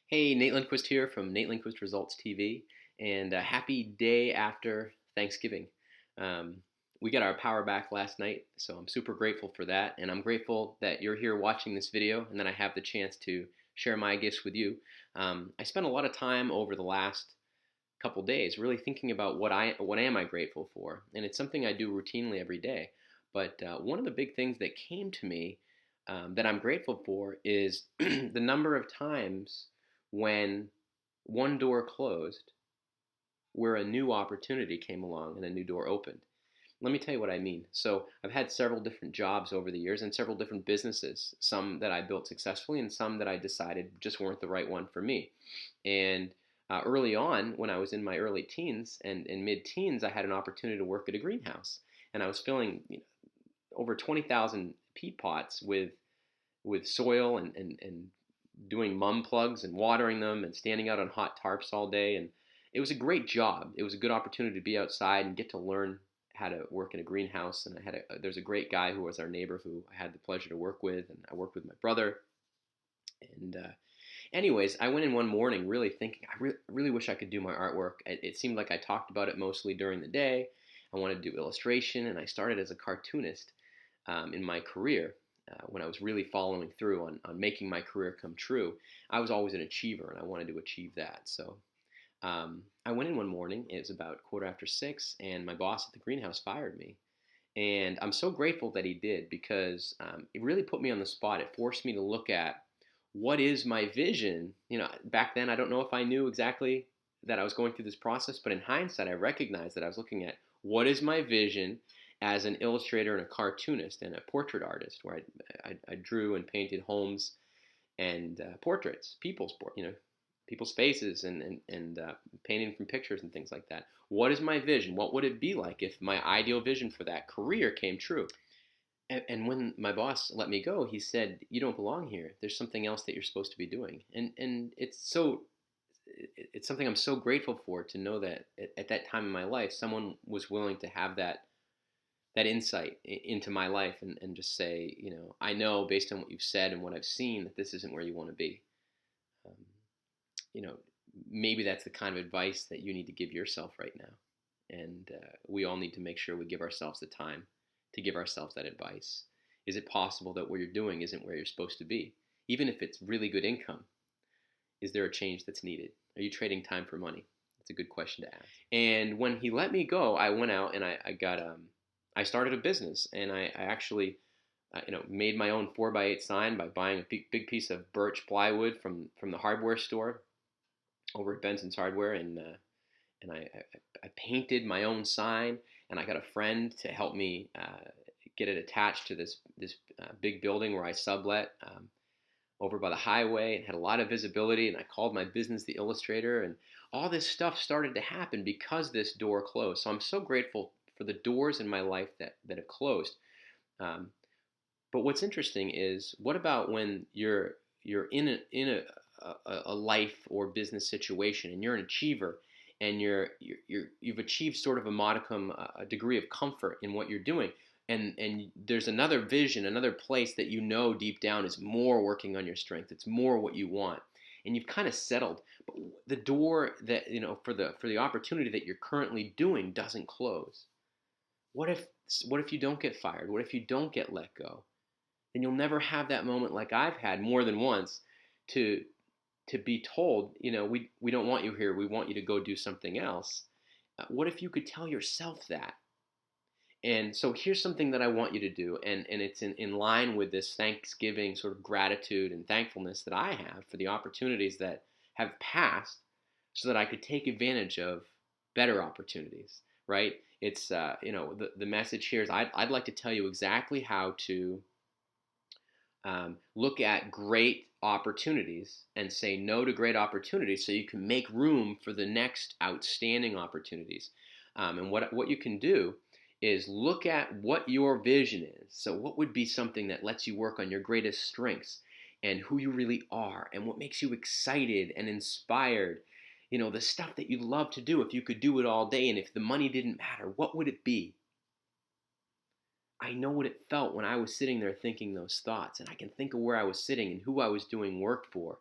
Hey, Nate Lindquist here from Nate Lindquist Results TV, and a happy day after Thanksgiving. Um, we got our power back last night, so I'm super grateful for that, and I'm grateful that you're here watching this video, and that I have the chance to share my gifts with you. I spent a lot of time over the last couple days really thinking about what am I grateful for, and it's something I do routinely every day. But one of the big things that came to me that I'm grateful for is the number of times when one door closed where a new opportunity came along and a new door opened. Let me tell you what I mean. So I've had several different jobs over the years and several different businesses, some that I built successfully and some that I decided just weren't the right one for me. And early on, when I was in my early teens and mid-teens, I had an opportunity to work at a greenhouse. And I was filling over 20,000 peat pots with soil and doing mum plugs and watering them and standing out on hot tarps all day. And it was a great job. It was a good opportunity to be outside and get to learn how to work in a greenhouse. And there's a great guy who was our neighbor who I had the pleasure to work with, and I worked with my brother. And anyways, I went in one morning really thinking, really wish I could do my artwork. It seemed like I talked about it mostly during the day. I wanted to do illustration, and I started as a cartoonist in my career. When I was really following through on making my career come true, I was always an achiever, and I wanted to achieve that. So I went in one morning. It was about 6:15, and my boss at the greenhouse fired me. And I'm so grateful that he did, because it really put me on the spot. It forced me to look at what is my vision. Back then I don't know if I knew exactly that I was going through this process, but in hindsight I recognized that I was looking at what is my vision as an illustrator and a cartoonist and a portrait artist, where I drew and painted homes and portraits, people's faces, and painting from pictures and things like that. What is my vision? What would it be like if my ideal vision for that career came true? And when my boss let me go, he said, "You don't belong here. There's something else that you're supposed to be doing." And it's something I'm so grateful for, to know that at that time in my life, someone was willing to have that insight into my life, and just say, I know based on what you've said and what I've seen that this isn't where you want to be. Um, you know, Maybe that's the kind of advice that you need to give yourself right now. And we all need to make sure we give ourselves the time to give ourselves that advice. Is it possible that what you're doing isn't where you're supposed to be? Even if it's really good income, is there a change that's needed? Are you trading time for money? That's a good question to ask. And when he let me go, I went out and I started a business, and I actually made my own 4x8 sign by buying a big piece of birch plywood from the hardware store over at Benson's Hardware, and I painted my own sign, and I got a friend to help me get it attached to this big building where I sublet over by the highway, and had a lot of visibility. And I called my business The Illustrator, and all this stuff started to happen because this door closed. So I'm so grateful for the doors in my life that have closed. But what's interesting is, what about when you're in a life or business situation, and you're an achiever, and you've achieved sort of a modicum, a degree of comfort in what you're doing, and there's another vision, another place that deep down is more working on your strength. It's more what you want, and you've kind of settled. But the door that for the opportunity that you're currently doing doesn't close. What if you don't get fired? What if you don't get let go? Then you'll never have that moment, like I've had more than once, to be told, we don't want you here. We want you to go do something else. What if you could tell yourself that? And so here's something that I want you to do, and it's in line with this Thanksgiving sort of gratitude and thankfulness that I have for the opportunities that have passed, so that I could take advantage of better opportunities, right? It's, the message here is, I'd like to tell you exactly how to look at great opportunities and say no to great opportunities, so you can make room for the next outstanding opportunities. And what you can do is look at what your vision is. So what would be something that lets you work on your greatest strengths and who you really are, and what makes you excited and inspired? The stuff that you love to do. If you could do it all day, and if the money didn't matter, what would it be? I know what it felt when I was sitting there thinking those thoughts, and I can think of where I was sitting and who I was doing work for.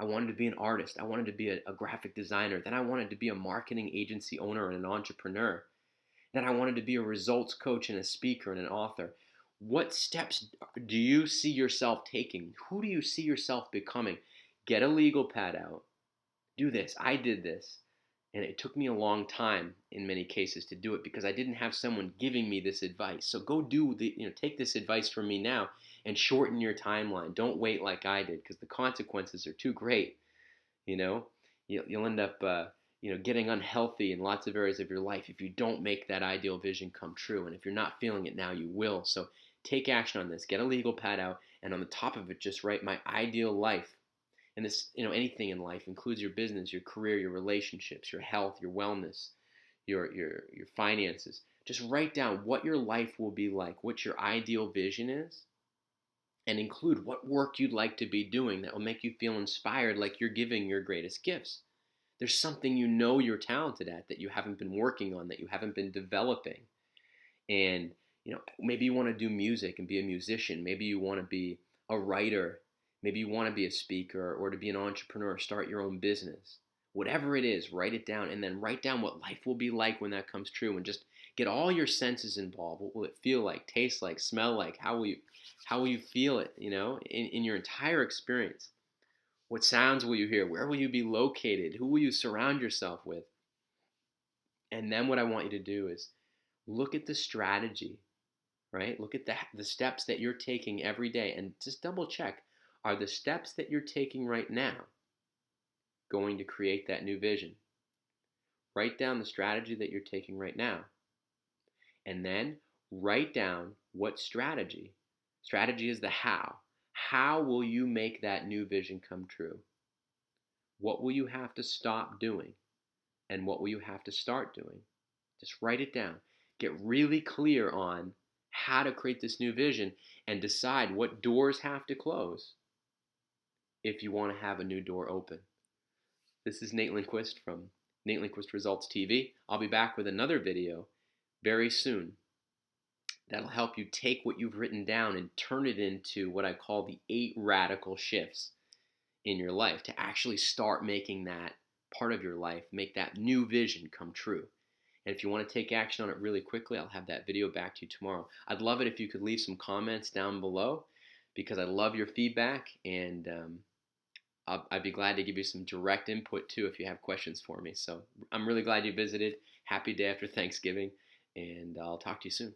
I wanted to be an artist. I wanted to be a graphic designer. Then I wanted to be a marketing agency owner and an entrepreneur. Then I wanted to be a results coach and a speaker and an author. What steps do you see yourself taking? Who do you see yourself becoming? Get a legal pad out. Do this. I did this. And it took me a long time in many cases to do it because I didn't have someone giving me this advice. So go take this advice from me now and shorten your timeline. Don't wait like I did because the consequences are too great. You know, you'll end up, getting unhealthy in lots of areas of your life if you don't make that ideal vision come true. And if you're not feeling it now, you will. So take action on this. Get a legal pad out, and on the top of it, just write my ideal life. And this, anything in life includes your business, your career, your relationships, your health, your wellness, your finances. Just write down what your life will be like, what your ideal vision is, and include what work you'd like to be doing that will make you feel inspired, like you're giving your greatest gifts. There's something you're talented at that you haven't been working on, that you haven't been developing. And maybe you want to do music and be a musician. Maybe you want to be a writer. Maybe you want to be a speaker or to be an entrepreneur, start your own business. Whatever it is, write it down, and then write down what life will be like when that comes true, and just get all your senses involved. What will it feel like, taste like, smell like? How will you feel it, in your entire experience? What sounds will you hear? Where will you be located? Who will you surround yourself with? And then what I want you to do is look at the strategy, right? Look at the steps that you're taking every day and just double check. Are the steps that you're taking right now going to create that new vision? Write down the strategy that you're taking right now. And then write down what strategy. Strategy is the how. How will you make that new vision come true? What will you have to stop doing? And what will you have to start doing? Just write it down. Get really clear on how to create this new vision and decide what doors have to close if you want to have a new door open. This is Nate Lindquist from Nate Lindquist Results TV. I'll be back with another video very soon that'll help you take what you've written down and turn it into what I call the 8 radical shifts in your life to actually start making that part of your life, make that new vision come true. And if you want to take action on it really quickly, I'll have that video back to you tomorrow. I'd love it if you could leave some comments down below because I love your feedback, and I'd be glad to give you some direct input too if you have questions for me. So I'm really glad you visited. Happy day after Thanksgiving, and I'll talk to you soon.